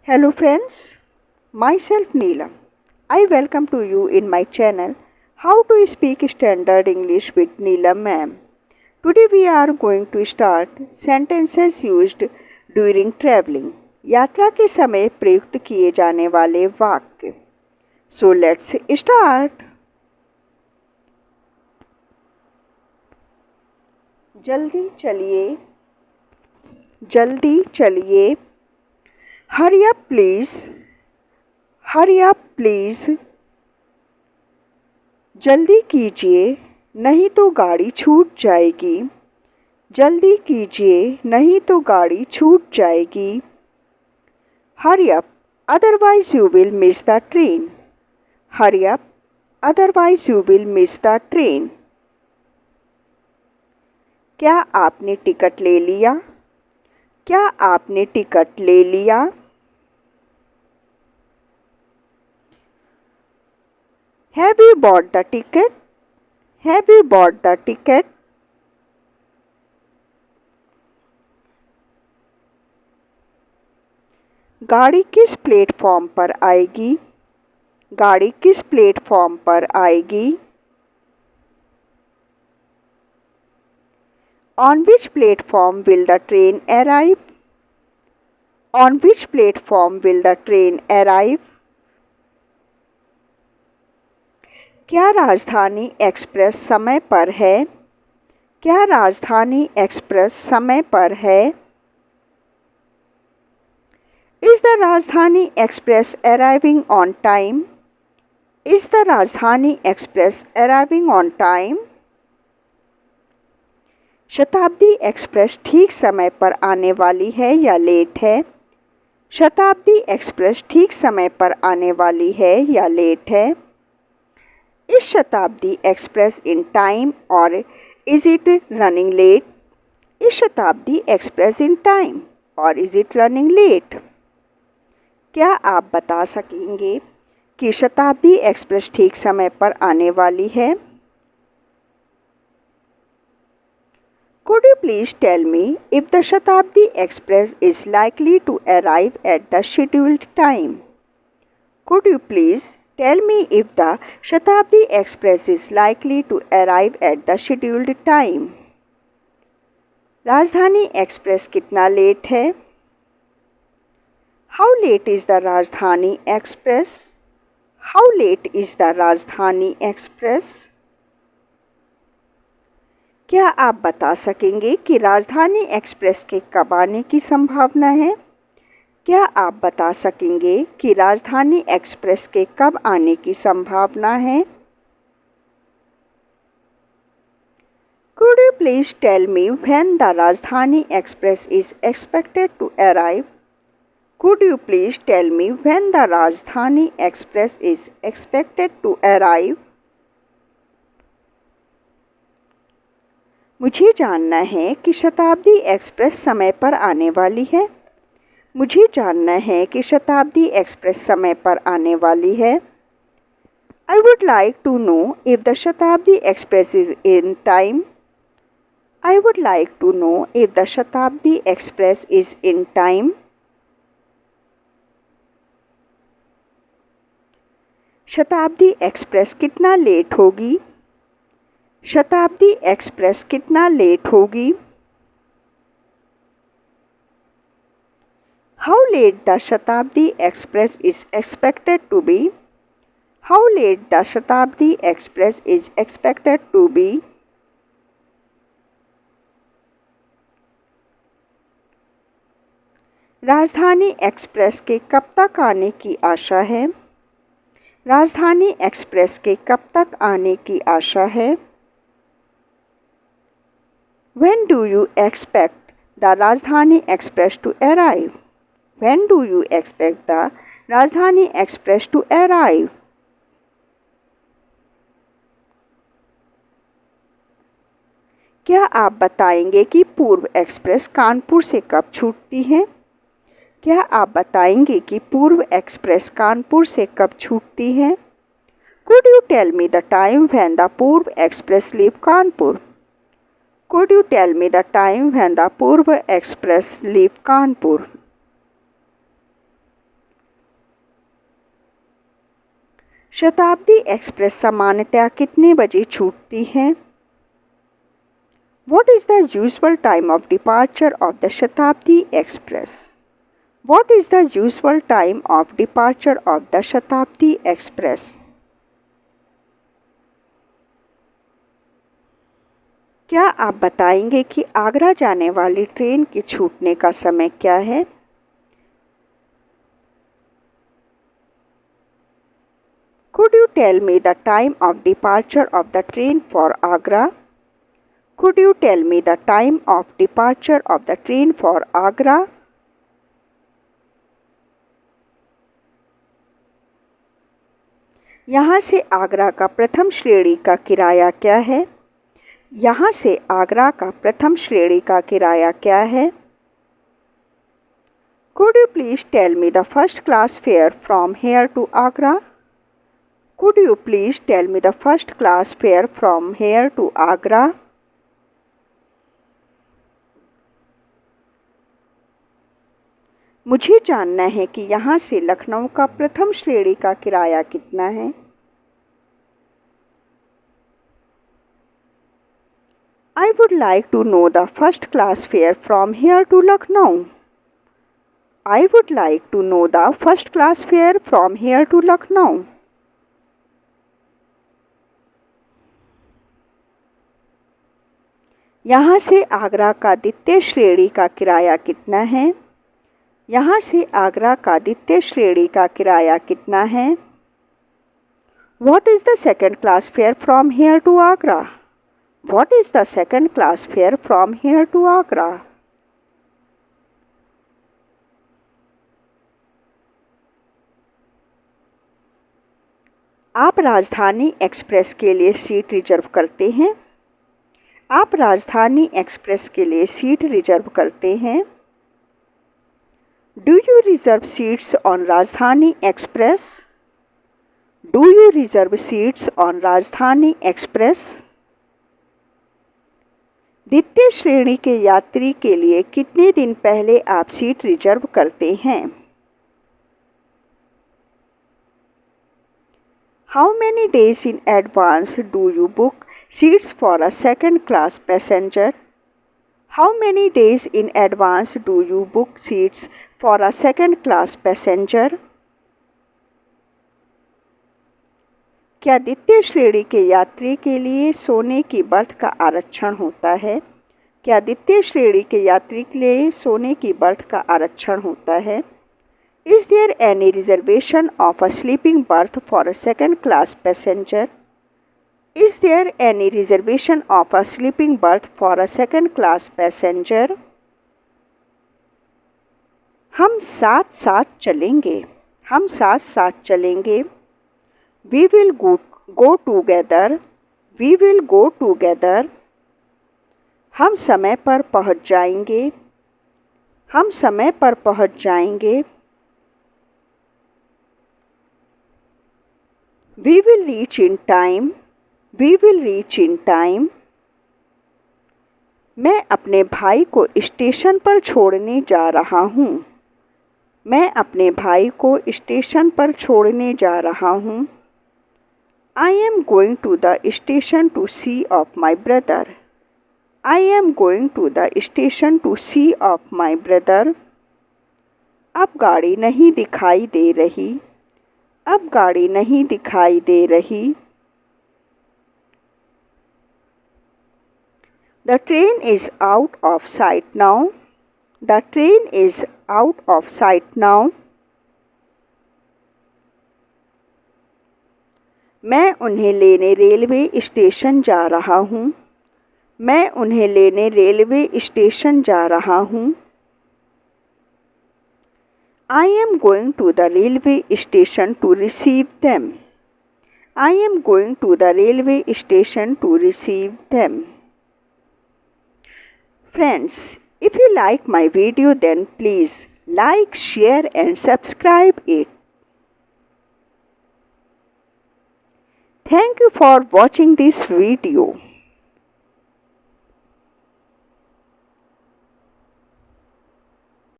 Hello friends, myself Neelam. I welcome to you in my channel How to Speak Standard English with Neelam ma'am. Today we are going to start sentences used during traveling. यात्रा के समय प्रयुक्त किए जाने वाले वाक्य. So let's start. जल्दी चलिए, जल्दी चलिए. Hurry up please, hurry up please. जल्दी कीजिए, नहीं तो गाड़ी छूट जाएगी. जल्दी कीजिए, नहीं तो गाड़ी छूट जाएगी. Hurry up, otherwise you will miss the train. Hurry up, otherwise you will miss the train. क्या आपने टिकट ले लिया? क्या आपने टिकट ले लिया? Have you bought the ticket? Have you bought the ticket? गाड़ी किस प्लेटफॉर्म पर आएगी? गाड़ी किस प्लेटफॉर्म पर आएगी? On which platform will the train arrive? On which platform will the train arrive? क्या राजधानी एक्सप्रेस समय पर है? क्या राजधानी एक्सप्रेस समय पर है? Is the Rajdhani Express arriving on time? Is the Rajdhani Express arriving on time? शताब्दी एक्सप्रेस ठीक समय पर आने वाली है या लेट है? शताब्दी एक्सप्रेस ठीक समय पर आने वाली है या लेट है? इस शताब्दी एक्सप्रेस इन टाइम और इज इट रनिंग लेट? इस शताब्दी एक्सप्रेस इन टाइम और इज इट रनिंग लेट? क्या आप बता सकेंगे कि शताब्दी एक्सप्रेस ठीक समय पर आने वाली है? Could you please tell me if the Shatabdi Express is likely to arrive at the scheduled time? Could you please tell me if the Shatabdi Express is likely to arrive at the scheduled time? राजधानी express कितना late है? How late is the Rajdhani Express? How late is the Rajdhani Express? क्या आप बता सकेंगे कि राजधानी express के कब आने की संभावना है? क्या आप बता सकेंगे कि राजधानी एक्सप्रेस के कब आने की संभावना है? Could you please tell me when the Rajdhani Express is expected to arrive? Could you please tell me when the Rajdhani Express is expected to arrive? मुझे जानना है कि शताब्दी एक्सप्रेस समय पर आने वाली है. मुझे जानना है कि शताब्दी एक्सप्रेस समय पर आने वाली है. I would like to know if the Shatabdi Express is in time. I would like to know if the Shatabdi Express is in time. शताब्दी एक्सप्रेस कितना लेट होगी? शताब्दी एक्सप्रेस कितना लेट होगी? How late the Shatabdi Express is expected to be? How late the Shatabdi Express is expected to be? राजधानी express के कब तक आने की आशा है? राजधानी एक्सप्रेस के कब तक आने की आशा है? When do you expect the Rajdhani Express to arrive? When do you expect the Rajdhani Express to arrive? क्या आप बताएंगे कि पूर्व एक्सप्रेस कानपुर से कब छूटती है? क्या आप बताएंगे कि पूर्व एक्सप्रेस कानपुर से कब छूटती है? Could you tell me the time when the Purv Express leave Kanpur? Could you tell me the time when the Purva Express leave Kanpur? शताब्दी एक्सप्रेस सामान्यतया कितने बजे छूटती है? What is the usual time of departure of the Shatabdi Express? What is the usual time of departure of the Shatabdi Express? क्या आप बताएंगे कि आगरा जाने वाली ट्रेन के छूटने का समय क्या है? Could you tell me the time of departure of the train for Agra? Could you tell me the time of departure of the train for Agra? यहाँ से आगरा का प्रथम श्रेणी का किराया क्या है? यहाँ से आगरा का प्रथम श्रेणी का किराया क्या है? Could you please tell me the first class fare from here to Agra? Could you please tell me the first class fare from here to Agra? मुझे जानना है कि यहाँ से लखनऊ का प्रथम श्रेणी का किराया कितना है? I would like to know the first class fare from here to Lucknow. I would like to know the first class fare from here to Lucknow. यहाँ से आगरा का द्वितीय श्रेणी का किराया कितना है? यहाँ से आगरा का द्वितीय श्रेणी का किराया कितना है? What is the second class fare from here to Agra? What is the second class fare from here to Agra? आप राजधानी एक्सप्रेस के लिए सीट रिजर्व करते हैं? आप राजधानी एक्सप्रेस के लिए सीट रिजर्व करते हैं? Do you reserve seats on Rajdhani Express? Do you reserve seats on Rajdhani Express? द्वितीय श्रेणी के यात्री के लिए कितने दिन पहले आप सीट रिजर्व करते हैं? How many days in advance do you book seats for a second class passenger? How many days in advance do you book seats for a second class passenger? क्या द्वितीय श्रेणी के यात्री के लिए सोने की बर्थ का आरक्षण होता है? क्या द्वितीय श्रेणी के यात्री के लिए सोने की बर्थ का आरक्षण होता है? Is there any reservation of a sleeping berth for a second class passenger? Is there any reservation of a sleeping berth for a second class passenger? हम साथ साथ चलेंगे. हम साथ साथ चलेंगे. We will go together. We will go together. हम समय पर पहुंच जाएंगे. हम समय पर पहुंच जाएंगे. We will reach in time. We will reach in time. मैं अपने भाई को स्टेशन पर छोड़ने जा रहा हूँ. मैं अपने भाई को स्टेशन पर छोड़ने जा रहा हूँ. I am going to the station to see of my brother. I am going to the station to see of my brother. अब गाड़ी नहीं दिखाई दे रही. अब गाड़ी नहीं दिखाई दे रही. The train is out of sight now. The train is out of sight now. मैं उन्हें लेने रेलवे स्टेशन जा रहा हूँ. मैं उन्हें लेने रेलवे स्टेशन जा रहा हूँ. I am going to the railway station to receive them. I am going to the railway station to receive them. Friends, if you like my video, then please like, share and subscribe it. Thank you for watching this video.